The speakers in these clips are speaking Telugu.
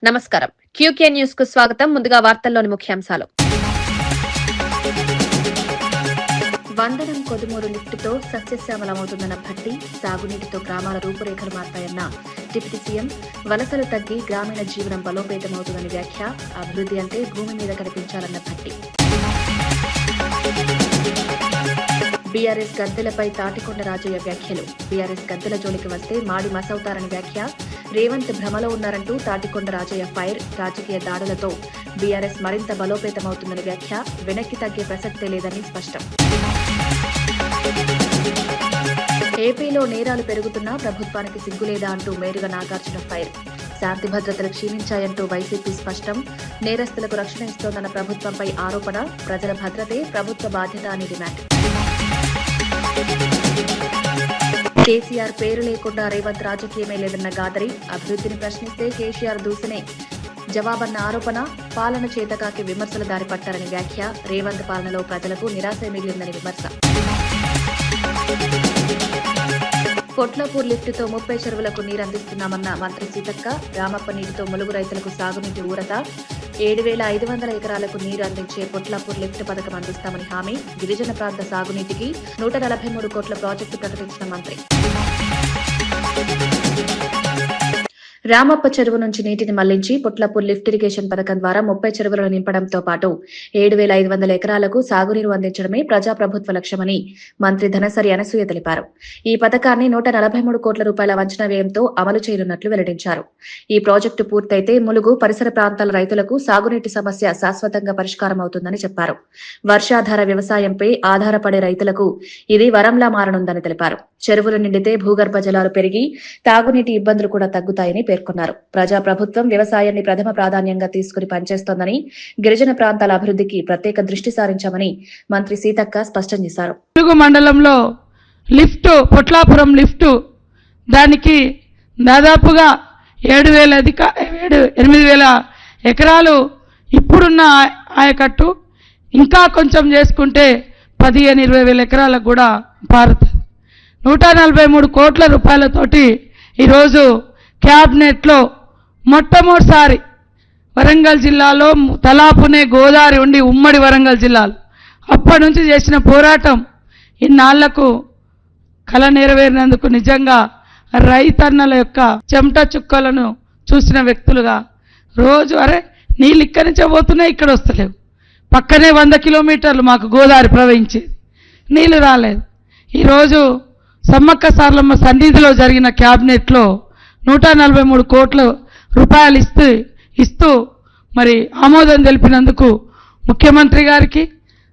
నమస్కారం. క్యూకే న్యూస్ కు స్వాగతం. ముందుగా వార్తల్లోని ముఖ్యాంశాలు. వందనం కొదుమూరు లిఫ్టుతో సస్యశ్యామలమవుతుందన్న భట్టి, సాగునీటితో గ్రామాల రూపురేఖలు మారతాయన్న డిప్యూటీ సీఎం, వలసలు తగ్గి గ్రామీణ జీవనం బలోపేతమవుతుందని వ్యాఖ్య, అభివృద్ధి అంటే భూమి మీద కనిపించాలన్న భట్టి. బీఆర్ఎస్ గద్దెలపై తాటికొండ రాజయ్య వ్యాఖ్యలు. బీఆర్ఎస్ గద్దెల జోలికి వస్తే మాడి మసవుతారని వ్యాఖ్య, రేవంత్ భ్రమలో ఉన్నారంటూ తాటికొండ రాజయ్య ఫైర్, రాజకీయ దాడులతో బీఆర్ఎస్ మరింత బలోపేతమవుతుందని వ్యాఖ్య, వెనక్కి తగ్గే ప్రసక్తే లేదని స్పష్టం. ఏపీలో నేరాలు పెరుగుతున్నా ప్రభుత్వానికి సిగ్గులేదా అంటూ మేరుగ నాగార్జున ఫైర్, శాంతి భద్రతలు క్షీణించాయంటూ వైసీపీ స్పష్టం, నేరస్తులకు రక్షణ ఇస్తోందన్న ప్రభుత్వంపై ఆరోపణ, ప్రజల భద్రతే ప్రభుత్వ బాధ్యత అని డిమాండ్. కేసీఆర్ పేరు లేకుండా రేవంత్ రాజకీయమే లేదన్న గాదరి, అభివృద్ధిని ప్రశ్నిస్తే కేసీఆర్ దూసనే జవాబన్న ఆరోపణ, పాలన చేతకాకి విమర్శల దారి పట్టారని వ్యాఖ్య, రేవంత్ పాలనలో ప్రజలకు నిరాశ మిగిలిందని విమర్శ. కొట్లాపూర్ లిఫ్టుతో 30 చెరువులకు నీరందిస్తున్నామన్న మంత్రి సీతక్క, రామప్ప నీటితో ములుగు రైతులకు సాగునీటి ఊరట, 7,500 ఎకరాలకు నీరు అందించే కొట్లాపూర్ లిఫ్ట్ పథకం అందిస్తామని హామీ, గిరిజన ప్రాంత సాగునీటికి 143 కోట్ల ప్రాజెక్టు ప్రకటించిన మంత్రి. రామప్ప చెరువు నుంచి నీటిని మళ్లించి పొట్లపూర్ లిఫ్ట్ ఇరిగేషన్ పథకం ద్వారా 30 చెరువులను నింపడంతో పాటు 7,500 ఎకరాలకు సాగునీరు అందించడమే ప్రజాప్రభుత్వ లక్ష్యమని మంత్రి ధనసరి అనసూయ తెలిపారు. ఈ పథకాన్ని 143 కోట్ల రూపాయల అంచనా వ్యయంతో అమలు చేయనున్నట్లు వెల్లడించారు. ఈ ప్రాజెక్టు పూర్తయితే ములుగు పరిసర ప్రాంతాల రైతులకు సాగునీటి సమస్య శాశ్వతంగా పరిష్కారం అవుతుందని చెప్పారు. వర్షాధార వ్యవసాయంపై ఆధారపడే రైతులకు ఇది వరంలా మారనుందని తెలిపారు. చెరువులు నిండితే భూగర్భ జలాలు పెరిగి తాగునీటి ఇబ్బందులు కూడా తగ్గుతాయని పేర్కొన్నారు. ప్రజాప్రభుత్వం వ్యవసాయాన్ని ప్రథమ ప్రాధాన్యంగా తీసుకుని పనిచేస్తోందని, గిరిజన ప్రాంతాల అభివృద్ధికి ప్రత్యేక దృష్టి సారించామని మంత్రి సీతక్క స్పష్టం చేశారు. ములుగు మండలంలో పొట్లాపురం లిఫ్టు దానికి దాదాపుగా 8,000 ఎకరాలు ఇప్పుడున్న ఆయకట్టు, ఇంకా కొంచెం చేసుకుంటే 15,000-20,000 ఎకరాలకు కూడా పారుతుంది. 143 కోట్ల రూపాయలతోటి ఈరోజు క్యాబినెట్లో మొట్టమొదటిసారి వరంగల్ జిల్లాలో తలాపునే గోదావరి ఉండి ఉమ్మడి వరంగల్ జిల్లాలో అప్పటి నుంచి చేసిన పోరాటం ఇన్నాళ్లకు కళ నెరవేరినందుకు నిజంగా రైతన్నల యొక్క చెమట చుక్కలను చూసిన వ్యక్తులుగా రోజు నీళ్ళు ఇక్కడి నుంచే పోతున్నాయి, ఇక్కడ వస్తలేవు. పక్కనే 100 కిలోమీటర్లు మాకు గోదావరి ప్రవహించేది, నీళ్లు రాలేదు. ఈరోజు సమ్మక్క సారలమ్మ సన్నిధిలో జరిగిన క్యాబినెట్లో 143 కోట్ల రూపాయలు ఇస్తూ మరి ఆమోదం తెలిపినందుకు ముఖ్యమంత్రి గారికి,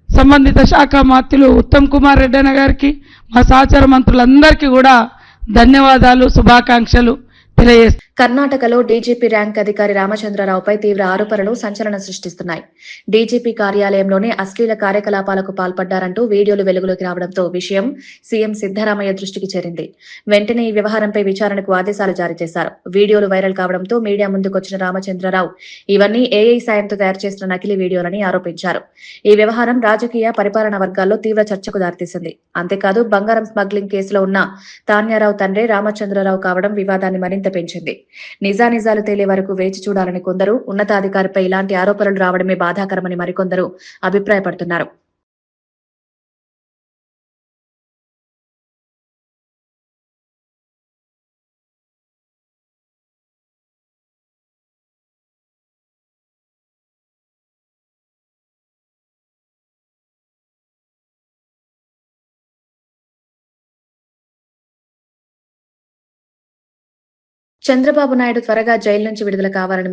సంబంధిత శాఖ మంత్రులు ఉత్తమ్ కుమార్ రెడ్డి అన్న గారికి, మా సహచర మంత్రులందరికీ కూడా ధన్యవాదాలు, శుభాకాంక్షలు తెలియజేస్తారు. కర్ణాటకలో డీజీపీ ర్యాంక్ అధికారి రామచంద్రరావుపై తీవ్ర ఆరోపణలు సంచలనం సృష్టిస్తున్నాయి. డీజీపీ కార్యాలయంలోనే అశ్లీల కార్యకలాపాలకు పాల్పడ్డారంటూ వీడియోలు వెలుగులోకి రావడంతో విషయం సీఎం సిద్ధరామయ్య దృష్టికి చేరింది. వెంటనే ఈ వ్యవహారంపై విచారణకు ఆదేశాలు జారీ చేశారు. వీడియోలు వైరల్ కావడంతో మీడియా ముందుకొచ్చిన రామచంద్రరావు ఇవన్నీ ఏఐ సాయంతో తయారు చేసిన నకిలీ వీడియోలని ఆరోపించారు. ఈ వ్యవహారం రాజకీయ పరిపాలనా వర్గాల్లో తీవ్ర చర్చకు దారితీసింది. అంతేకాదు, బంగారం స్మగ్లింగ్ కేసులో ఉన్న తాన్యారావు తండ్రి రామచంద్రరావు కావడం వివాదాన్ని మరింత పెంచింది. నిజానిజాలు తేలే వరకు వేచి చూడాలని కొందరు, ఉన్నతాధికారిపై ఇలాంటి ఆరోపణలు రావడమే బాధాకరమని మరికొందరు అభిప్రాయపడుతున్నారు. చంద్రబాబు నాయుడు త్వరగా జైలు నుంచి విడుదల కావాలని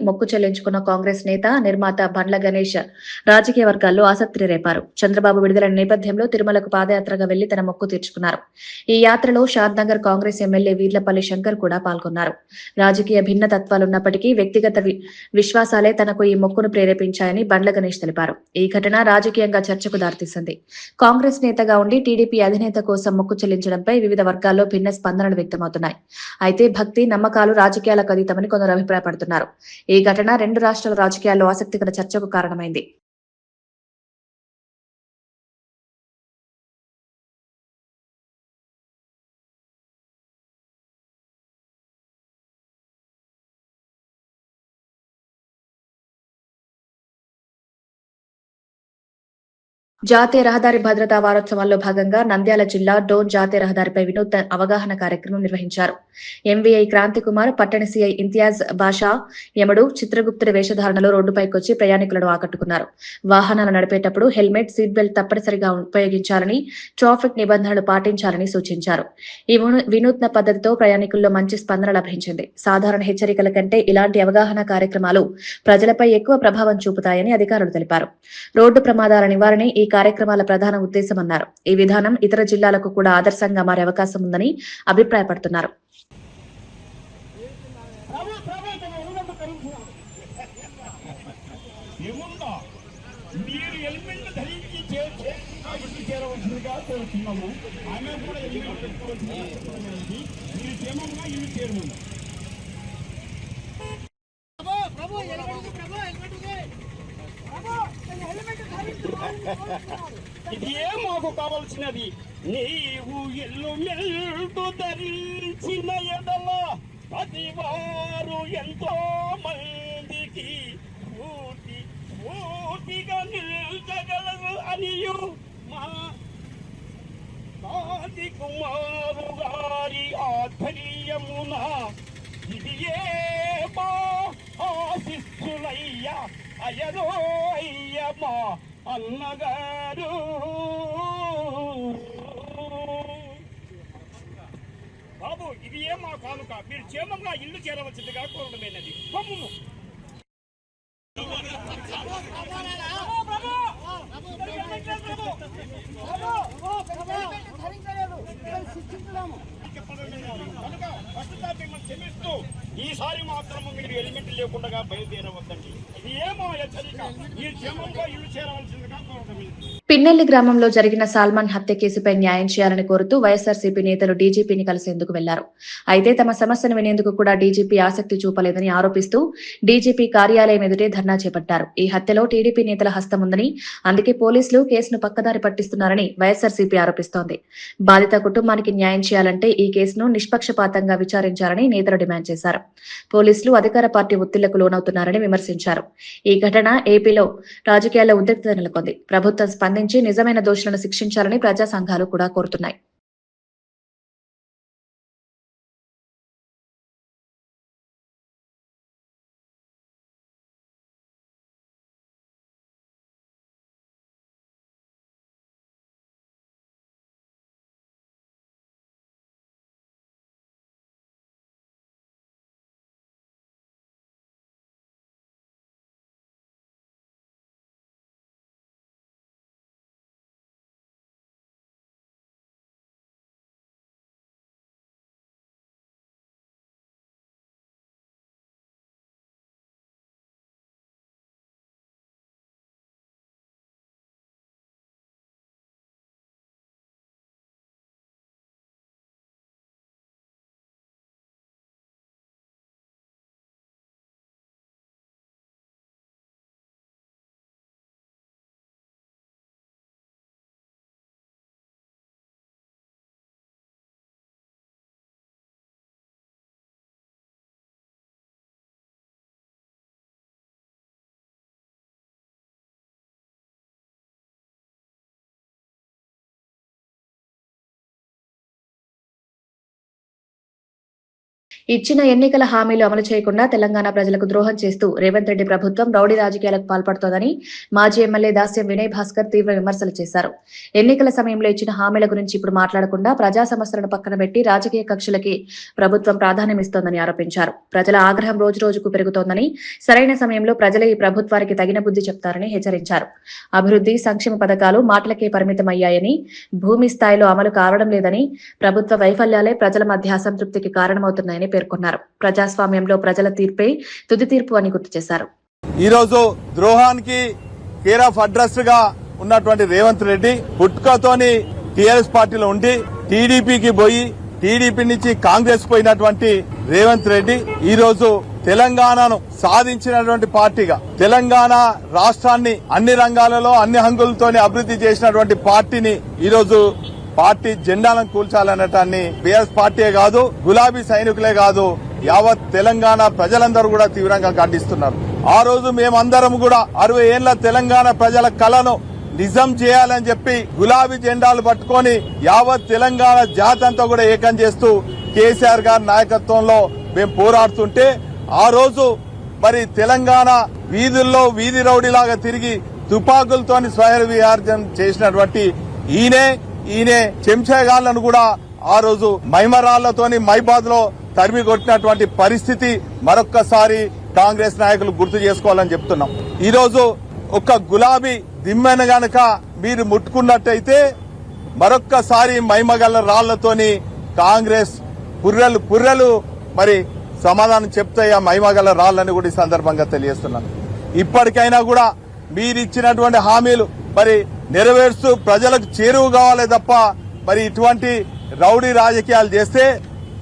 మొక్కు చెల్లించుకున్న కాంగ్రెస్ నేత, నిర్మాత బండ్ల గణేష్ రాజకీయ వర్గాల్లో ఆసక్తిని రేపారు. చంద్రబాబు విడుదల నేపథ్యంలో తిరుమలకు పాదయాత్రగా వెళ్లి తన మొక్కు తీర్చుకున్నారు. ఈ యాత్రలో షాద్నగర్ కాంగ్రెస్ ఎమ్మెల్యే వీర్లపల్లి శంకర్ కూడా పాల్గొన్నారు. రాజకీయ భిన్నతత్వాలున్నప్పటికీ వ్యక్తిగత విశ్వాసాలే తనకు ఈ మొక్కును ప్రేరేపించాయని బండ్ల గణేష్ తెలిపారు. ఈ ఘటన రాజకీయంగా చర్చకు దారితీసింది. కాంగ్రెస్ నేతగా ఉండి టీడీపీ అధినేత కోసం మొక్కు చెల్లించడంపై వివిధ వర్గాల్లో భిన్న స్పందనలు వ్యక్తమవుతున్నాయి. అయితే భక్తి, నమ్మకాలు రాజకీయాలకు అతీతమని కొందరు అభిప్రాయపడుతున్నారు. ఈ ఘటన 2 రాష్ట్రాల రాజకీయాల్లో ఆసక్తికర చర్చకు కారణమైంది. జాతీయ రహదారి భద్రతా వారోత్సవాల్లో భాగంగా నంద్యాల జిల్లా డోన్ జాతీయ రహదారిపై వినూత్న అవగాహన కార్యక్రమం నిర్వహించారు. ఎంవీఐ క్రాంతికుమార్, పట్టణ సీఐ ఇంతియాజ్ బాషా యమడు చిత్రగుప్తుడి వేషధారణలో రోడ్డుపైకొచ్చి ప్రయాణికులను ఆకట్టుకున్నారు. వాహనాలు నడిపేటప్పుడు హెల్మెట్, సీట్ బెల్ట్ తప్పనిసరిగా ఉపయోగించాలని, ట్రాఫిక్ నిబంధనలు పాటించాలని సూచించారు. ఈ వినూత్న పద్ధతితో ప్రయాణికుల్లో మంచి స్పందన లభించింది. సాధారణ హెచ్చరికల కంటే ఇలాంటి అవగాహన కార్యక్రమాలు ప్రజలపై ఎక్కువ ప్రభావం చూపుతాయని అధికారులు తెలిపారు. రోడ్డు ప్రమాదాల నివారణే ఈ కార్యక్రమాల ప్రధాన ఉద్దేశమన్నారు. ఈ విధానం ఇతర జిల్లాలకు కూడా ఆదర్శంగా మారే అవకాశం ఉందని అభిప్రాయపడుతున్నారు. ఇదే మాకు కావలసినది. నీవు ఎల్లు మెల్లు ధరించిన ఎడల అది వారు ఎంతో మందికి పూర్తిగా నిల్చగలరు అనియు మా ఆది కుమారు గారి ఆధ్వర్యమున ఇది ఏ మా ఆశిస్సులయ్యా అయ్యలో అయ్యమ్మా అన్నగారు. బాబు ఇది ఏ మా కానుక, మీరు క్షేమంగా ఇల్లు చేరవలసిందిగా కోరడమైనది. క్షమిస్తూ ఈసారి మాత్రము మీరు ఎలిమెంట్ లేకుండా బయలుదేరవద్దండి. ఇది ఏమో హెచ్చరిక, మీరు క్షేమంగా ఇల్లు చేరవలసిందిగా కోరడమైనది. పిన్నెల్లి గ్రామంలో జరిగిన సాల్మాన్ హత్య కేసుపై న్యాయం చేయాలని కోరుతూ వైఎస్ఆర్సీపీ నేతలు డీజీపీని కలిసేందుకు వెళ్లారు. అయితే తమ సమస్యను వినేందుకు కూడా డీజీపీ ఆసక్తి చూపలేదని ఆరోపిస్తూ డీజీపీ కార్యాలయం ఎదుటే ధర్నా చేపట్టారు. ఈ హత్యలో టీడీపీ నేతల హస్తం ఉందని, అందుకే పోలీసులు కేసును పక్కదారి పట్టిస్తున్నారని వైఎస్ఆర్సీపీ ఆరోపిస్తోంది. బాధిత కుటుంబానికి న్యాయం చేయాలంటే ఈ కేసును నిష్పక్షపాతంగా విచారించాలని నేతలు డిమాండ్ చేశారు. పోలీసులు అధికార పార్టీ ఒత్తిళ్లకు లోనవుతున్నారని విమర్శించారు. ఈ ఘటన ఏపీలో రాజకీయాల్లో ఉద్రిక్తత నెలకొంది. ప్రభుత్వం స్పందించి నిజమైన దోషులను శిక్షించాలని ప్రజా సంఘాలు కూడా కోరుతున్నాయి. ఇచ్చిన ఎన్నికల హామీలు అమలు చేయకుండా తెలంగాణ ప్రజలకు ద్రోహం చేస్తూ రేవంత్ రెడ్డి ప్రభుత్వం రౌడీ రాజకీయాలకు పాల్పడుతోందని మాజీ ఎమ్మెల్యే దాస్యం వినయ్ భాస్కర్ తీవ్ర విమర్శలు చేశారు. ఎన్నికల సమయంలో ఇచ్చిన హామీల గురించి ఇప్పుడు మాట్లాడకుండా ప్రజా సమస్యలను పక్కన పెట్టి రాజకీయ కక్షలకి ప్రభుత్వం ప్రాధాన్యమిస్తోందని ఆరోపించారు. ప్రజల ఆగ్రహం రోజురోజుకు పెరుగుతోందని, సరైన సమయంలో ప్రజలే ఈ ప్రభుత్వానికి తగిన బుద్ధి చెప్తారని హెచ్చరించారు. అభివృద్ధి, సంక్షేమ పథకాలు మాటలకే పరిమితమయ్యాయని, భూమి స్థాయిలో అమలు కావడం లేదని, ప్రభుత్వ వైఫల్యాలే ప్రజల మధ్య అసంతృప్తికి కారణమవుతున్నాయని పేర్కొన్నారు. ప్రజాస్వామ్యంలో ప్రజల తీర్పే తుది తీర్పు అని గుర్తు చేశారు. ఈరోజు ద్రోహానికి కేర్ ఆఫ్ అడ్రస్ గా ఉన్నటువంటి రేవంత్ రెడ్డి పుట్టుకతోని టీఆర్ఎస్ పార్టీలో ఉండి టీడీపీకి పోయి టీడీపీ నుంచి కాంగ్రెస్ పోయినటువంటి రేవంత్ రెడ్డి ఈ రోజు తెలంగాణను సాధించినటువంటి పార్టీగా, తెలంగాణ రాష్ట్రాన్ని అన్ని రంగాలలో అన్ని హంగులతోని అభివృద్ధి చేసినటువంటి పార్టీని ఈరోజు పార్టీ జెండాలను కూల్చాలనటాన్ని బీఆర్ఎస్ పార్టీయే కాదు, గులాబీ సైనికులే కాదు, యావత్ తెలంగాణ ప్రజలందరూ కూడా తీవ్రంగా ఖండిస్తున్నారు. ఆ రోజు మేమందరం కూడా 60 ఏళ్ల తెలంగాణ ప్రజల కలను నిజం చేయాలని చెప్పి గులాబీ జెండాలు పట్టుకొని యావత్ తెలంగాణ జాతంతా కూడా ఏకం చేస్తూ కేసీఆర్ గారి నాయకత్వంలో మేము పోరాడుతుంటే ఆ రోజు మరి తెలంగాణ వీధుల్లో వీధి రౌడీలాగా తిరిగి తుపాకులతోని స్వైర విహార్జన చేసినటువంటి ఈయనే చెంచాగాళ్లను కూడా ఆ రోజు మైమరాళ్లతోని మైబాద్ లో తరిమి కొట్టినటువంటి పరిస్థితి మరొక్కసారి కాంగ్రెస్ నాయకులు గుర్తు చేసుకోవాలని చెప్తున్నాం. ఈ రోజు ఒక గులాబీ దిమ్మెను గనక మీరు ముట్టుకున్నట్టయితే మరొక్కసారి మైమగల్ల రాళ్లతోని కాంగ్రెస్ పుర్రెలు మరి సమాధానం చెప్తాయి. ఆ మైమగల్ల రాళ్లని కూడా ఈ సందర్భంగా తెలియజేస్తున్నాను. ఇప్పటికైనా కూడా మీరిచ్చినటువంటి హామీలు మరి నెరవేరుస్తూ ప్రజలకు చేరువు కావాలే తప్ప మరి ఇటువంటి రౌడీ రాజకీయాలు చేస్తే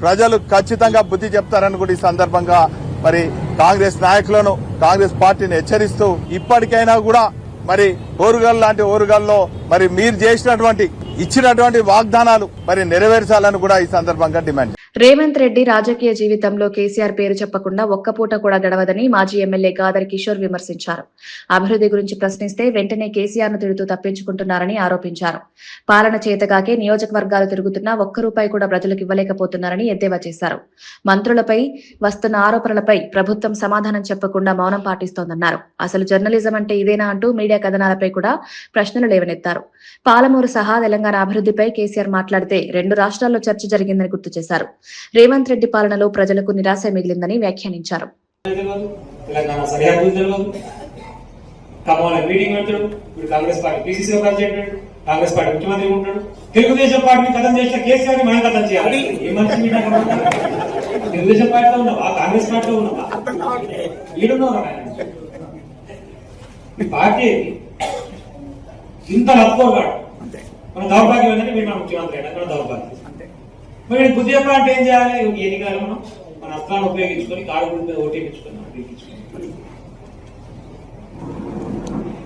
ప్రజలు ఖచ్చితంగా బుద్ధి చెప్తారని కూడా ఈ సందర్భంగా మరి కాంగ్రెస్ నాయకులను కాంగ్రెస్ పార్టీని హెచ్చరిస్తూ ఇప్పటికైనా కూడా మరి ఓరుగల్ లాంటి ఓరుగల్లో మరి మీరు ఇచ్చినటువంటి వాగ్దానాలు మరి నెరవేర్చాలని కూడా ఈ సందర్భంగా డిమాండ్. రేవంత్ రెడ్డి రాజకీయ జీవితంలో కేసీఆర్ పేరు చెప్పకుండా ఒక్క పూట కూడా గడవదని మాజీ ఎమ్మెల్యే గాదర్ కిషోర్ విమర్శించారు. అభివృద్ధి గురించి ప్రశ్నిస్తే వెంటనే కేసీఆర్ ను తిడుతూ తప్పించుకుంటున్నారని ఆరోపించారు. పాలన చేతగాకే నియోజకవర్గాలు తిరుగుతున్నా ఒక్క రూపాయి కూడా ప్రజలకు ఇవ్వలేకపోతున్నారని ఎద్దేవా చేశారు. మంత్రులపై వస్తున్న ఆరోపణలపై ప్రభుత్వం సమాధానం చెప్పకుండా మౌనం పాటిస్తోందన్నారు. అసలు జర్నలిజం అంటే ఇదేనా అంటూ మీడియా కథనాలపై కూడా ప్రశ్నలు లేవనెత్తారు. పాలమూరు సహా తెలంగాణ అభివృద్ధిపై కేసీఆర్ మాట్లాడితే 2 రాష్ట్రాల్లో చర్చ జరిగిందని గుర్తు చేశారు. రేవంత్ రెడ్డి పాలనలో ప్రజలకు నిరాశ మిగిలిందని వ్యాఖ్యానించారు. Congress party PCC Congress party ముఖ్యమంత్రి ఉంటాడు. తెలుగుదేశం పార్టీని కథం చేసిన కేసీఆర్ మనం కథం చేయాలి. ఏ మనిషి తెలుగుదేశం పార్టీలో ఉన్నావా, కాంగ్రెస్ పార్టీలో ఉన్నావా, ఈడున్నావా? పార్టీ ఇంత లక్కోగాడు మన దౌర్భాగ్యం ఏంటంటే మీరు మన ముఖ్యమంత్రి అయినా మన దౌర్భాగ్యం. మరి బుద్ధి చెప్పాలంటే ఏం చేయాలి? ఎన్నికలు మన అస్త్రాన్ని ఉపయోగించుకొని కారు మీద ఓటేపించుకున్నాం.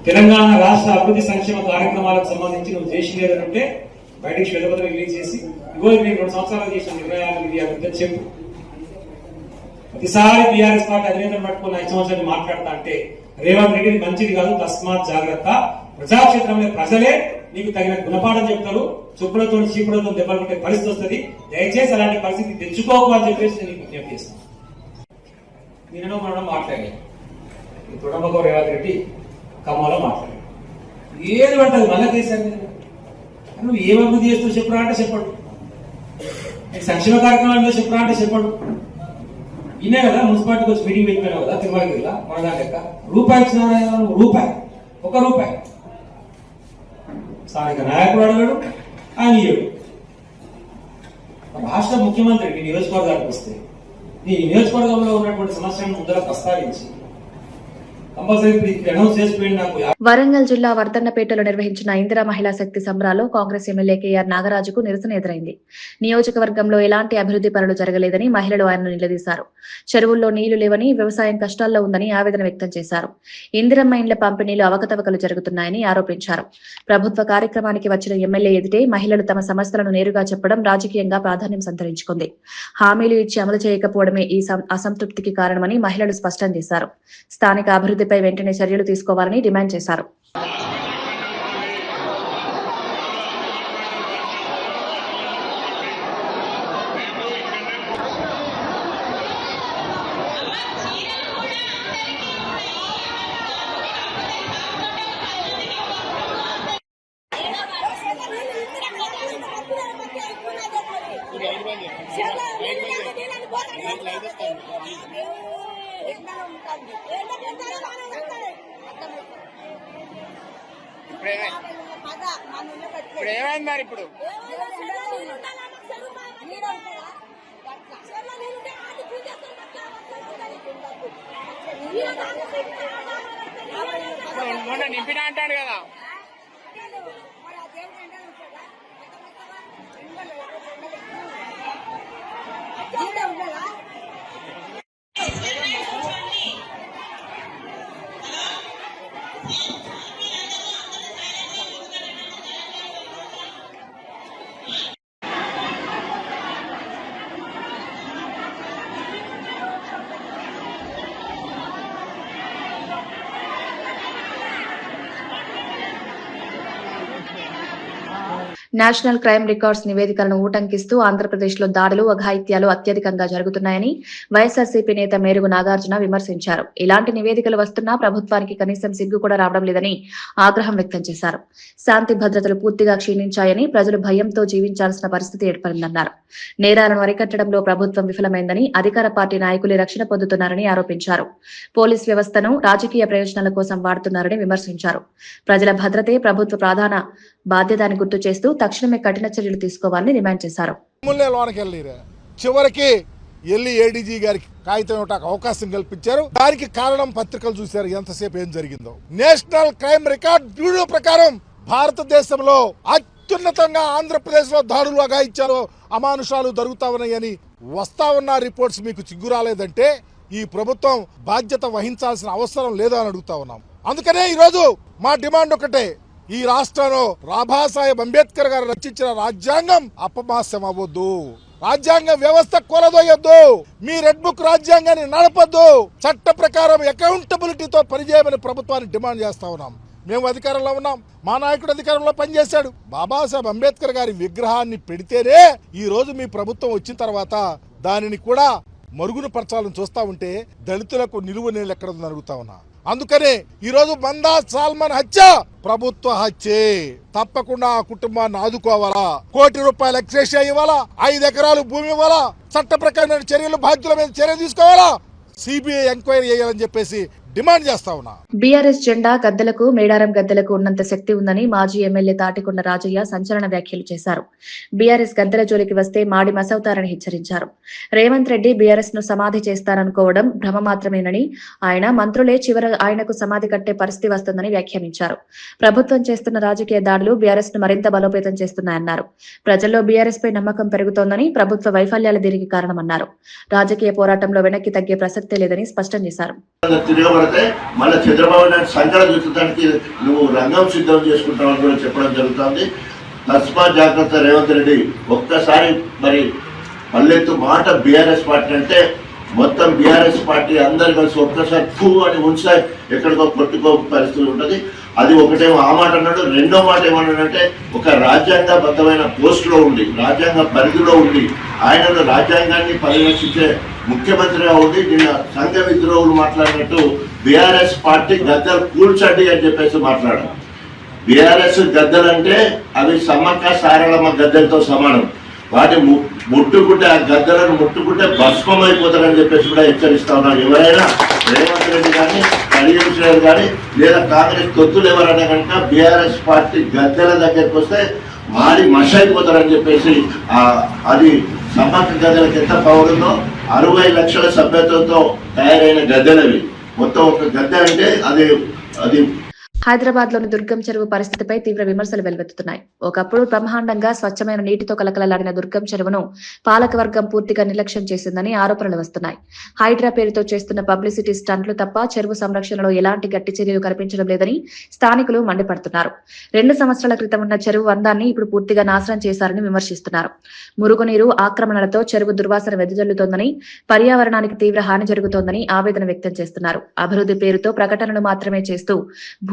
తెలంగాణ రాష్ట్ర అభివృద్ధి సంక్షేమ కార్యక్రమాలకు సంబంధించి నువ్వు చేసిన ఏదంటే బయటికి శ్వేతపత్రం రిలీజ్ చేసి ఇగో నేను 2 సంవత్సరాలు చేసిన నిర్ణయాలు ఇది అభివృద్ధి చెప్పు. ప్రతిసారి బీఆర్ఎస్ పార్టీ అధినేతను పట్టుకుని 5 సంవత్సరాలు మాట్లాడతా అంటే రేవంత్ రెడ్డి మంచిది కాదు, తస్మాత్ జాగ్రత్త. ప్రజాక్షేత్రంలో ప్రజలే నీకు తగిన గుణపాఠం చెప్తారు. చెప్పులతో చీపులతో దెబ్బలు కొట్టే పరిస్థితి వస్తుంది. దయచేసి అలాంటి పరిస్థితి తెచ్చుకోకు అని చెప్పేసి నేను విజ్ఞప్తి చేస్తాను. నేను మనం మాట్లాడాను. తుడమగో రేవంత్ రెడ్డి ఖమ్మంలో మాట్లాడాడు. ఏది పడుతుంది మళ్ళా కేసీఆర్ నువ్వు ఏం అభివృద్ధి చేస్తూ చెప్పరా అంటే చెప్పడు. సంక్షేమ కార్యక్రమాలు చెప్పరా అంటే చెప్పడు. ఇన్నే కదా మున్సిపాలిటీకి వచ్చి మీటింగ్ పెట్టిపోయినావు కదా తిరుమలగిరిలో మన దాని లెక్క రూపాయి ఇచ్చినా రూపాయి, 1 రూపాయి స్థానిక నాయకుడు అడగడు, ఆయన ఇయ్యడు. రాష్ట్ర ముఖ్యమంత్రి నీ నియోజకవర్గానికి వస్తే నీ నియోజకవర్గంలో ఉన్నటువంటి సమస్యలను ముందర ప్రస్తావించి వరంగల్ జిల్లా వర్ధన్నపేటలో నిర్వహించిన ఇందిరా మహిళా శక్తి సంబరాల్లో కాంగ్రెస్ ఎమ్మెల్యే కేఆర్ నాగరాజుకు నిరసన ఎదురైంది. నియోజకవర్గంలో ఎలాంటి అభివృద్ధి పనులు జరగలేదని మహిళలు ఆయనను నిలదీశారు. చెరువుల్లో నీళ్లు లేవని, వ్యవసాయం కష్టాల్లో ఉందని ఆవేదన వ్యక్తం చేశారు. ఇందిరమ్మ ఇండ్ల పంపిణీలో అవకతవకలు జరుగుతున్నాయని ఆరోపించారు. ప్రభుత్వ కార్యక్రమానికి వచ్చిన ఎమ్మెల్యే ఎదుటే మహిళలు తమ సమస్యలను నేరుగా చెప్పడం రాజకీయంగా ప్రాధాన్యం సంతరించుకుంది. హామీలు ఇచ్చి అమలు చేయకపోవడమే ఈ అసంతృప్తికి కారణమని మహిళలు స్పష్టం చేశారు. స్థానిక అభివృద్ధిపై వెంటనే చర్యలు తీసుకోవాలని డిమాండ్ చేశారు. ఇప్పుడు ఏమైంది మరి? ఇప్పుడు మొన్న నింపినా అంటాడు కదా. నేషనల్ క్రైమ్ రికార్డ్స్ నివేదికలను ఊటంకిస్తూ ఆంధ్రప్రదేశ్లో దాడులు అఘాయిత్యాలు అత్యధికంగా జరుగుతున్నాయని వైఎస్ఆర్సీపీ నేత మేరుగు నాగార్జున విమర్శించారు. ఇలాంటి నివేదికలు వస్తున్నా ప్రభుత్వానికి కనీసం సిగ్గు కూడా రావడం లేదని ఆగ్రహం వ్యక్తం చేశారు. శాంతి భద్రతలు పూర్తిగా క్షీణించాయని, ప్రజలు భయంతో జీవించాల్సిన పరిస్థితి ఏర్పడిందన్నారు. నేరాలను అరికట్టడంలో ప్రభుత్వం విఫలమైందని, అధికార పార్టీ నాయకులే రక్షణ పొందుతున్నారని ఆరోపించారు. పోలీస్ వ్యవస్థను రాజకీయ ప్రయోజనాల కోసం వాడుతున్నారని విమర్శించారు. ప్రజల భద్రతే ప్రభుత్వ ప్రధాన బాధ్యత అని గుర్తు చేస్తూ తక్షణమే కఠిన చర్యలు తీసుకోవాలని డిమాండ్ చేశారు. చివరికి ఎల్లి ఏడీజీ గారికి కాగితం ఇవ్వడానికి అవకాశం కల్పించారు. దానికి కారణం పత్రికలు చూశారు ఎంతసేపు ఏం జరిగిందో. నేషనల్ క్రైమ్ రికార్డ్ బ్యూరో ప్రకారం భారతదేశంలో అత్యున్నతంగా ఆంధ్రప్రదేశ్ లో దాడులు అఘాయిత్యాలు అమానుషాలు జరుగుతా ఉన్నాయని వస్తా ఉన్న రిపోర్ట్స్ మీకు చిగ్గు రాలేదంటే ఈ ప్రభుత్వం బాధ్యత వహించాల్సిన అవసరం లేదా అని అడుగుతా ఉన్నాం. అందుకనే ఈరోజు మా డిమాండ్ ఒకటే, ఈ రాష్ట్రంలో బాబాసాహెబ్ అంబేద్కర్ గారు రచించిన రాజ్యాంగం అపమాస్యం అవ్వద్దు, రాజ్యాంగ వ్యవస్థ కొలదొయ్యొద్దు, మీ రెడ్ బుక్ రాజ్యాంగాన్ని నడపద్దు, చట్ట ప్రకారం అకౌంటబిలిటీతో పనిచేయమని ప్రభుత్వాన్ని డిమాండ్ చేస్తా ఉన్నాం. మేము అధికారంలో ఉన్నాం, మా నాయకుడు అధికారంలో పనిచేశాడు. బాబాసాహెబ్ అంబేద్కర్ గారి విగ్రహాన్ని పెడితేనే ఈ రోజు మీ ప్రభుత్వం వచ్చిన తర్వాత దానిని కూడా మరుగున పరచాలని చూస్తా ఉంటే దళితులకు నిలువ నీళ్ళు ఎక్కడ అడుగుతా ఉన్నా. అందుకనే ఈరోజు మందా సాల్మన్ హత్య ప్రభుత్వ హత్యే. తప్పకుండా ఆ కుటుంబాన్ని ఆదుకోవాలా, ₹1 కోటి ఎక్స్‌గ్రేషియా ఇవ్వాలా, 5 ఎకరాలు భూమి ఇవ్వాలా, చట్ట ప్రకారమైన చర్యలు బాధ్యుల మీద చర్య తీసుకోవాలా, సిబిఐ ఎంక్వైరీ చేయాలని చెప్పేసి డిమాండ్ చేస్తా ఉన్నా. బీఆర్ఎస్ జెండా గద్దలకు, మేడారం గద్దలకు ఉన్నంత శక్తి ఉందని మాజీ ఎమ్మెల్యే తాటికొండ రాజయ్య సంచలన వ్యాఖ్యలు చేశారు. బీఆర్ఎస్ గద్దల జోలికి వస్తే మాడి మసవుతారని హెచ్చరించారు. రేవంత్ రెడ్డి బీఆర్ఎస్ ను సమాధి చేస్తారనుకోవడం భ్రమ మాత్రమేనని, ఆయన మంత్రులే చివర ఆయనకు సమాధి కట్టే పరిస్థితి వస్తుందని వ్యాఖ్యానించారు. ప్రభుత్వం చేస్తున్న రాజకీయ దాడులు బీఆర్ఎస్ ను మరింత బలోపేతం చేస్తున్నాయన్నారు. ప్రజల్లో బీఆర్ఎస్ పై నమ్మకం పెరుగుతోందని, ప్రభుత్వ వైఫల్యాలు దీనికి కారణమన్నారు. రాజకీయ పోరాటంలో వెనక్కి తగ్గే ప్రసక్తే లేదని స్పష్టం చేశారు. మళ్ళీ చంద్రబాబు నాయుడు సంకలం చూడటానికి నువ్వు రంగం సిద్ధం చేసుకుంటావని కూడా చెప్పడం జరుగుతుంది. తస్మాత్ జాగ్రత్త రేవంత్ రెడ్డి. ఒక్కసారి మరి పల్లెత్తు మాట బీఆర్ఎస్ పార్టీ అంటే మొత్తం బీఆర్ఎస్ పార్టీ అందరు కలిసి ఒక్కసారి ఫూ అని ఉంచా ఎక్కడికో కొట్టుకో పరిస్థితి ఉంటుంది. అది ఒకటేమో ఆ మాట అన్నాడు. రెండో మాట ఏమన్నాడంటే ఒక రాజ్యాంగబద్ధమైన పోస్టులో ఉండి, రాజ్యాంగ పరిధిలో ఉండి, ఆయనను రాజ్యాంగాన్ని పరిరక్షించే ముఖ్యమంత్రిగా ఉండి నిన్న సంఘ విద్రోహులు మాట్లాడినట్టు బీఆర్ఎస్ పార్టీ గద్దలు కూల్చండి అని చెప్పేసి మాట్లాడారు. బీఆర్ఎస్ గద్దలంటే అవి సమ్మక్క సారళమ్మ గద్దలతో సమానం. వాటి ముట్టుకుంటే, ఆ గద్దలను ముట్టుకుంటే భస్మం అయిపోతారని చెప్పేసి కూడా హెచ్చరిస్తా ఉన్నారు. ఎవరైనా రేవంత్ రెడ్డి కానీ, కడియం శ్రేణి కానీ, లేదా కాంగ్రెస్ తొత్తులు ఎవరైనా కనుక బీఆర్ఎస్ పార్టీ గద్దెల దగ్గరికి వస్తే మాడి మష అయిపోతారని చెప్పేసి, అది సమ్మక్క గద్దెలకు ఎంత పవర్ ఉందో 60 లక్షల సభ్యత్వంతో తయారైన గద్దెలవి. మొత్తం ఒక గద్దె అంటే అది హైదరాబాద్ లోని దుర్గం చెరువు పరిస్థితిపై తీవ్ర విమర్శలు వెలువెత్తుతున్నాయి. ఒకప్పుడు బ్రహ్మాండంగా స్వచ్ఛమైన నీటితో కలకలలాడిన దుర్గం చెరువును పాలకవర్గం పూర్తిగా నిర్లక్ష్యం చేసిందని ఆరోపణలు వస్తున్నాయి. హైడ్రా పేరుతో చేస్తున్న పబ్లిసిటీ స్టంట్లు తప్ప చెరువు సంరక్షణలో ఎలాంటి గట్టి చర్యలు కనిపించడం లేదని స్థానికులు మండిపడుతున్నారు. 2 సంవత్సరాల క్రితం ఉన్న చెరువు అందాన్ని ఇప్పుడు పూర్తిగా నాశనం చేశారని విమర్శిస్తున్నారు. మురుగునీరు ఆక్రమణలతో చెరువు దుర్వాసన వెదజల్లుతోందని, పర్యావరణానికి తీవ్ర హాని జరుగుతోందని ఆవేదన వ్యక్తం చేస్తున్నారు. అభివృద్ధి పేరుతో ప్రకటనలు మాత్రమే చేస్తూ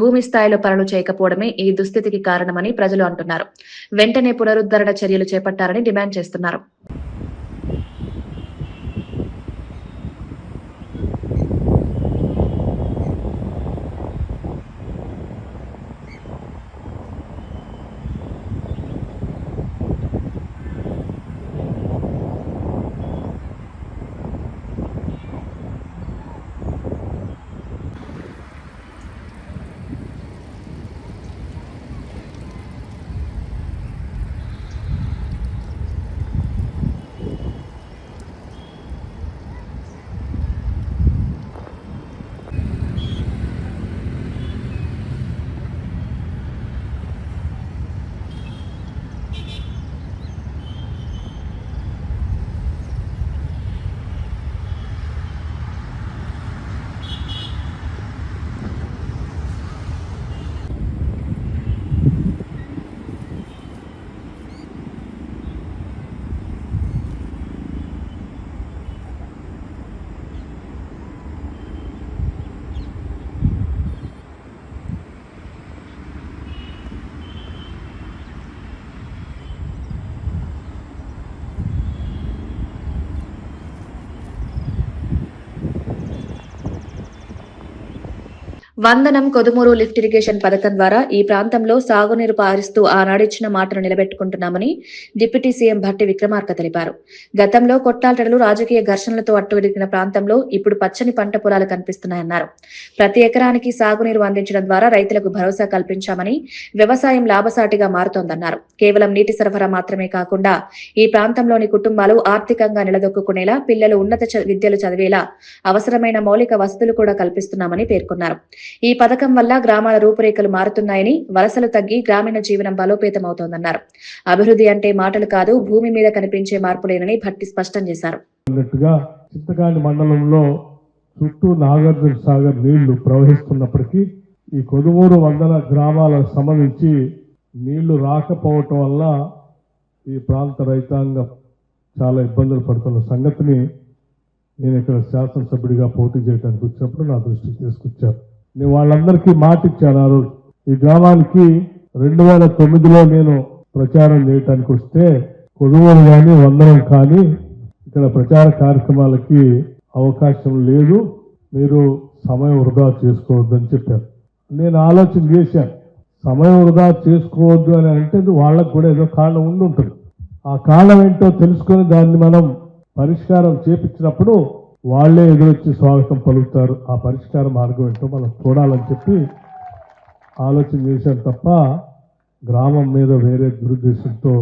భూమి స్థాయిలో పనులు చేయకపోవడమే ఈ దుస్థితికి కారణమని ప్రజలు అంటున్నారు. వెంటనే పునరుద్ధరణ చర్యలు చేపట్టాలని డిమాండ్ చేస్తున్నారు. వందనం కొదుమూరు లిఫ్ట్ ఇరిగేషన్ పథకం ద్వారా ఈ ప్రాంతంలో సాగునీరు పారిస్తూ ఆనాడిచ్చిన మాటను నిలబెట్టుకుంటున్నామని డిప్యూటీ సీఎం భట్టి విక్రమార్క తెలిపారు. గతంలో కొట్లాటలు, రాజకీయ ఘర్షణలతో అట్టుడిగిన ప్రాంతంలో ఇప్పుడు పచ్చని పంట పొలాలు కనిపిస్తున్నాయన్నారు. ప్రతి ఎకరానికి సాగునీరు అందించడం ద్వారా రైతులకు భరోసా కల్పించామని, వ్యవసాయం లాభసాటిగా మారుతోందన్నారు. కేవలం నీటి సరఫరా మాత్రమే కాకుండా ఈ ప్రాంతంలోని కుటుంబాలు ఆర్థికంగా నిలదొక్కునేలా, పిల్లలు ఉన్నత విద్యలు చదివేలా అవసరమైన మౌలిక వసతులు కూడా కల్పిస్తున్నామని పేర్కొన్నారు. ఈ పథకం వల్ల గ్రామాల రూపురేఖలు మారుతున్నాయని, వలసలు తగ్గి గ్రామీణ జీవనం బలోపేతమవుతోందన్నారు. అభివృద్ధి అంటే మాటలు కాదు, భూమి మీద కనిపించే మార్పులేనని భట్టి స్పష్టం చేశారు. చింతకాని మండలంలో చుట్టూ నాగార్జున సాగర్ నీళ్లు ప్రవహిస్తున్నప్పటికీ ఈ కొదుమూరు వందల గ్రామాలకు సంబంధించి నీళ్లు రాకపోవటం వల్ల ఈ ప్రాంత రైతాంగం చాలా ఇబ్బందులు పడుతున్న సంగతిని నేను ఇక్కడ శాసనసభ్యుడిగా పోటీ చేయడానికి వచ్చినప్పుడు నా దృష్టికి తీసుకొచ్చాను. నేను వాళ్ళందరికీ మాట ఇచ్చాను. ఆ రోజు ఈ గ్రామానికి 2009లో నేను ప్రచారం చేయడానికి వస్తే కొదుమూరు కానీ వందనం కానీ ఇక్కడ ప్రచార కార్యక్రమాలకి అవకాశం లేదు, మీరు సమయం వృధా చేసుకోవద్దని చెప్పారు. నేను ఆలోచన చేశాను, సమయం వృధా చేసుకోవద్దు అని అంటే వాళ్ళకు కూడా ఏదో కారణం ఉండి ఉంటుంది. ఆ కారణం ఏంటో తెలుసుకొని దాన్ని మనం పరిష్కారం చేపించినప్పుడు వాళ్లే ఎదురొచ్చి స్వాగతం పలుకుతారు. ఆ పరిష్కార మార్గం ఏంటో మనం చూడాలని చెప్పి ఆలోచన చేశాను తప్ప గ్రామం మీద వేరే దురుద్దేశంతో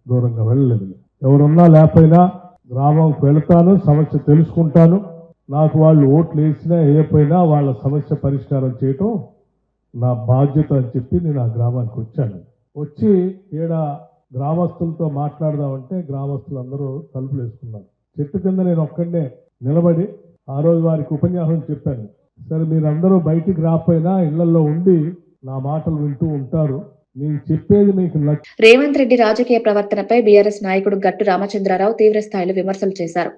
దూరంగా వెళ్ళలేదు. ఎవరున్నా లేకపోయినా గ్రామంకి వెళతాను, సమస్య తెలుసుకుంటాను. నాకు వాళ్ళు ఓట్లు వేసినా వేయకపోయినా వాళ్ళ సమస్య పరిష్కారం చేయటం నా బాధ్యత అని చెప్పి నేను ఆ గ్రామానికి వచ్చాను. వచ్చి ఈడ గ్రామస్తులతో మాట్లాడదామంటే గ్రామస్తులందరూ తలుపులు వేసుకున్నారు. చెట్టు కింద నేను ఒక్కడే నిలబడి ఆ రోజు వారికి ఉపన్యాసం చెప్పాను. సరే, మీరందరూ బయటికి రాకపోయినా ఇళ్లలో ఉండి నా మాటలు వింటూ ఉంటారు, నేను చెప్పేది మీకు రేవంత్ రెడ్డి రాజకీయ ప్రవర్తనపై బీఆర్ఎస్ నాయకుడు గట్టు రామచంద్రారావు తీవ్ర స్థాయిలో విమర్శలు చేశారు.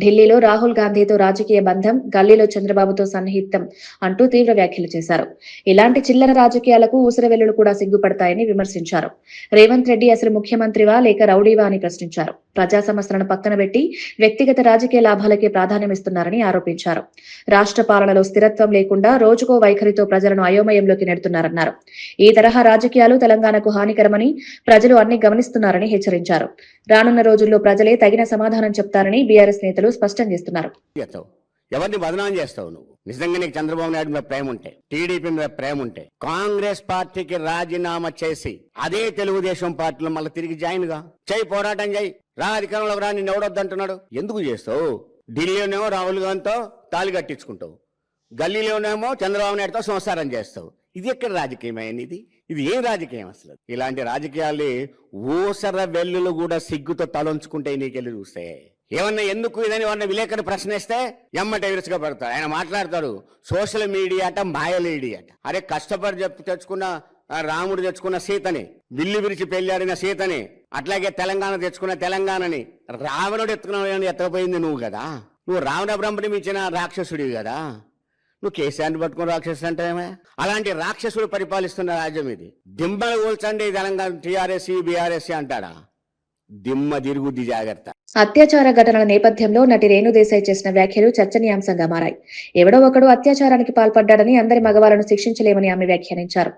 ఢిల్లీలో రాహుల్ గాంధీతో రాజకీయ బంధం, గల్లీలో చంద్రబాబుతో సన్నిహితం అంటూ తీవ్ర వ్యాఖ్యలు చేశారు. ఇలాంటి చిల్లర రాజకీయాలకు ఊసరవెల్లులు కూడా సిగ్గుపడతాయని విమర్శించారు. రేవంత్ రెడ్డి అసలు ముఖ్యమంత్రివా లేక రౌడీవా అని ప్రశ్నించారు. ప్రజా సమస్యలను పక్కన పెట్టి వ్యక్తిగత రాజకీయ లాభాలకే ప్రాధాన్యమిస్తున్నారని ఆరోపించారు. రాష్ట్ర పాలనలో స్థిరత్వం లేకుండా రోజుకో వైఖరితో ప్రజలను అయోమయంలోకి నెడుతున్నారన్నారు. ఈ తరహా రాజకీయాలు తెలంగాణకు హానికరమని ప్రజలు అన్ని గమనిస్తున్నారని హెచ్చరించారు. రానున్న రోజుల్లో ప్రజలే తగిన సమాధానం చెప్తారని బీఆర్ఎస్ నేతలు స్పష్టం చేస్తున్నారు. ఎవరిని బదనాం చేస్తావు నువ్వు? నిజంగా నీకు చంద్రబాబు నాయుడు మీద ప్రేమ ఉంటే, టీడీపీ మీద ప్రేమ ఉంటే, కాంగ్రెస్ పార్టీకి రాజీనామా చేసి అదే తెలుగుదేశం పార్టీలో మళ్ళీ తిరిగి జాయిన్ గా చేయి, పోరాటం చేయి, రా అధికారంలో రా, నిన్ను ఎవడొద్దంటున్నాడు? ఎందుకు చేస్తావు? ఢిల్లీలోనేమో రాహుల్ గాంధీతో తాళి కట్టించుకుంటావు, గల్లీలోనేమో చంద్రబాబు నాయుడుతో సంసారం చేస్తావు. ఇది ఎక్కడ రాజకీయమైంది? ఇది ఏం రాజకీయం అసలు? ఇలాంటి రాజకీయాలు ఊసర వెల్లులు కూడా సిగ్గుతో తలంచుకుంటే నీకెళ్ళి చూస్తే ఏమన్నా ఎందుకు ఇదని వాడిని విలేకరు ప్రశ్నిస్తే ఎమ్మట విరుచుగా పడతాడు. ఆయన మాట్లాడతాడు సోషల్ మీడియా అట, మాయలేడి అట. అరే, కష్టపడి తెచ్చుకున్న రాముడు తెచ్చుకున్న సీతని, విల్లు విరిచి పెళ్ళాడిన సీతని, అట్లాగే తెలంగాణ తెచ్చుకున్న తెలంగాణని రావణుడు ఎత్తకపోయింది నువ్వు కదా. నువ్వు రావణ బ్రహ్మని మించిన రాక్షసుడివి కదా. నువ్వు కేసీఆర్ని పట్టుకుని రాక్షసుడు అంటావేమే? అలాంటి రాక్షసుడు పరిపాలిస్తున్న రాజ్యం ఇది. దిమ్మలు కూల్చండి తెలంగాణ టీఆర్ఎస్ బీఆర్ఎస్ అంటాడా? దిమ్మ తిరుగుద్ది, జాగ్రత్త. అత్యాచార ఘటనల నేపథ్యంలో నటి రేణుదేశాయ్ చేసిన వ్యాఖ్యలు చర్చనీయాంశంగా మారాయి. ఎవడో ఒకడు అత్యాచారానికి పాల్పడ్డాడని అందరి మగవాళ్లను శిక్షించలేమని ఆమె వ్యాఖ్యానించారు.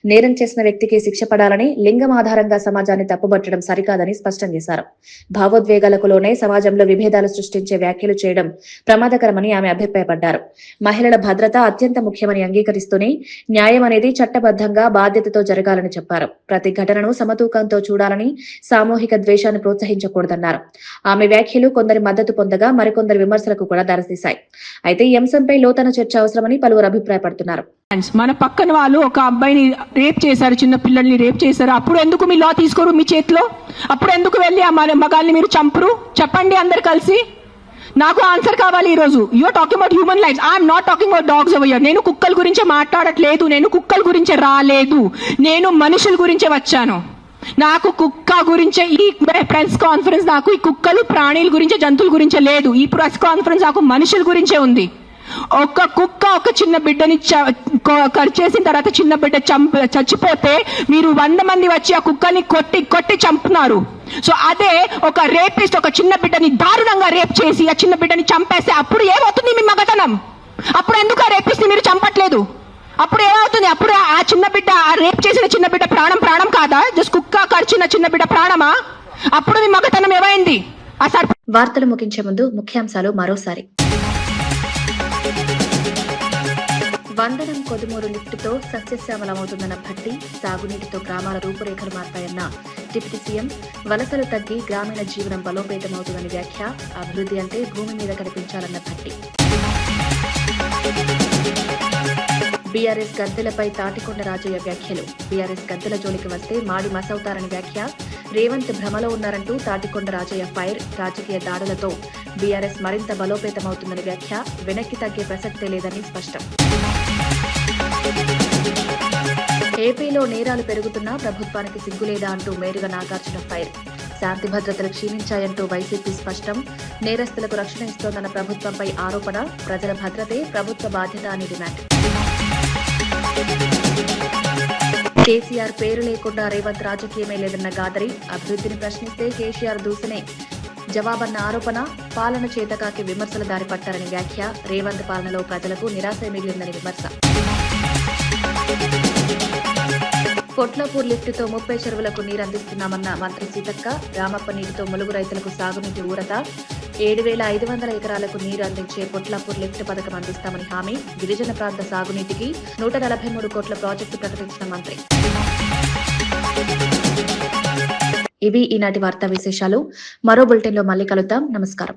నేరం చేసిన వ్యక్తికి శిక్ష పడాలని, లింగం ఆధారంగా సమాజాన్ని తప్పుబట్టడం సరికాదని స్పష్టం చేశారు. భావోద్వేగాలకు లోనే సమాజంలో విభేదాలు సృష్టించే వ్యాఖ్యలు చేయడం ప్రమాదకరమని ఆమె అభిప్రాయపడ్డారు. మహిళల భద్రత అత్యంత ముఖ్యమని అంగీకరిస్తూనే న్యాయం అనేది చట్టబద్ధంగా బాధ్యతతో జరగాలని చెప్పారు. ప్రతి ఘటనను సమతూకంతో చూడాలని, సామూహిక ద్వేషాన్ని ప్రోత్సహించకూడదన్నారు. ఆమె వ్యాఖ్యలు కొందరి మద్దతు పొందగా మరికొందరి విమర్శలకు కూడా దారితీశాయి. అయితే ఈ అంశంపై లోతైన చర్చ అవసరమని పలువురు అభిప్రాయపడుతున్నారు. మన పక్కన వాళ్ళు ఒక అబ్బాయిని రేప్ చేశారు, చిన్న పిల్లల్ని రేప్ చేశారు. అప్పుడు ఎందుకు మీ లా తీసుకోరు మీ చేతిలో? అప్పుడు ఎందుకు వెళ్ళి ఆ మగాల్ని మీరు చంపరు? చెప్పండి అందరు కలిసి. నాకు ఆన్సర్ కావాలి ఈ రోజు. You are talking about human lifes. I'm not talking about dogs over here. నేను కుక్కల గురించే మాట్లాడట్లేదు, నేను కుక్కల గురించే రాలేదు, నేను మనుషుల గురించే వచ్చాను. నాకు కుక్క గురించే ఈ ప్రెస్ కాన్ఫరెన్స్, నాకు ఈ కుక్కలు ప్రాణుల గురించే, జంతువుల గురించే లేదు. ఈ ప్రెస్ కాన్ఫరెన్స్ నాకు మనుషుల గురించే ఉంది. ఒక కుక్క ఒక చిన్న బిడ్డని చేసిన తర్వాత చిన్న బిడ్డ చచ్చిపోతే మీరు 100 మంది వచ్చి ఆ కుక్కని కొట్టి చంపుతున్నారు. సో అదే ఒక రేపిస్ట్ ఒక చిన్న బిడ్డని దారుణంగా రేప్ చేసి ఆ చిన్న బిడ్డని చంపేస్తే అప్పుడు ఏమవుతుంది మీ మగతనం? అప్పుడు ఎందుకు ఆ రేపిస్ట్ మీరు చంపట్లేదు? అప్పుడు ఏమవుతుంది? అప్పుడు ఆ చిన్న బిడ్డ, ఆ రేప్ చేసిన చిన్న బిడ్డ ప్రాణం కాదా? జస్ట్ కుక్క కరిచిన చిన్న బిడ్డ ప్రాణమా? అప్పుడు మీ మగతనం ఏమైంది? వార్తలు ముగించే ముందు ముఖ్యాంశాలు మరోసారి. వందనం కొదుమూరు లిఫ్టుతో సస్యశ్యామలమవుతుందన్న భట్టి, సాగునీటితో గ్రామాల రూపురేఖలు మారతాయన్న డిప్యూటీ సీఎం, వలసలు తగ్గి గ్రామీణ జీవనం బలోపేతమవుతుందని వ్యాఖ్య, అభివృద్ధి అంటే భూమి మీద కనిపించాలన్న భట్టి. బీఆర్ఎస్ గద్దెలపై తాటికొండ రాజయ్య వ్యాఖ్యలు, బీఆర్ఎస్ గద్దెల జోలికి వస్తే మాడి మసవుతారని వ్యాఖ్య, రేవంత్ భ్రమలో ఉన్నారంటూ తాటికొండ రాజయ్య ఫైర్, రాజకీయ దాడులతో బీఆర్ఎస్ మరింత బలోపేతమవుతుందని వ్యాఖ్య, వెనక్కి తగ్గే ప్రసక్తే లేదని స్పష్టం. ఏపీలో నేరాలు పెరుగుతున్నా ప్రభుత్వానికి సిగ్గులేదా అంటూ మేరుగ నాగార్జున ఫైర్, శాంతి భద్రతలు క్షీణించాయంటూ వైసీపీ స్పష్టం, నేరస్తులకు రక్షణ ఇస్తోందన్న ప్రభుత్వంపై ఆరోపణ, ప్రజల భద్రతే ప్రభుత్వ బాధ్యత అని డిమాండ్. కేసీఆర్ పేరు లేకుండా రేవంత్ రాజకీయమే లేదన్న గాదరి, అభివృద్ధిని ప్రశ్నిస్తే కేసీఆర్ దూసనే జవాబన్న ఆరోపణ, పాలన చేతకాకి విమర్శల దారి పట్టారని వ్యాఖ్య, రేవంత్ పాలనలో ప్రజలకు నిరాశ మిగిలిందని విమర్శ. పొట్లపూర్ లిఫ్టుతో 30 చెరువులకు నీరందిస్తున్నామన్న మంత్రి సీతక్క, రామప్ప నీటితో ములుగు రైతులకు సాగునీటి ఊరట, 7,500 ఎకరాలకు నీరు అందించే పొట్లపూర్ లిఫ్ట్ పథకం అందిస్తామని హామీ, గిరిజన ప్రాంత సాగునీటికి 143 కోట్ల ప్రాజెక్టు ప్రకటించిన మంత్రి. ఇవి ఈనాటి వార్తా విశేషాలు. మరో బులెటిన్లో మళ్ళీ కలుద్దాం. నమస్కారం.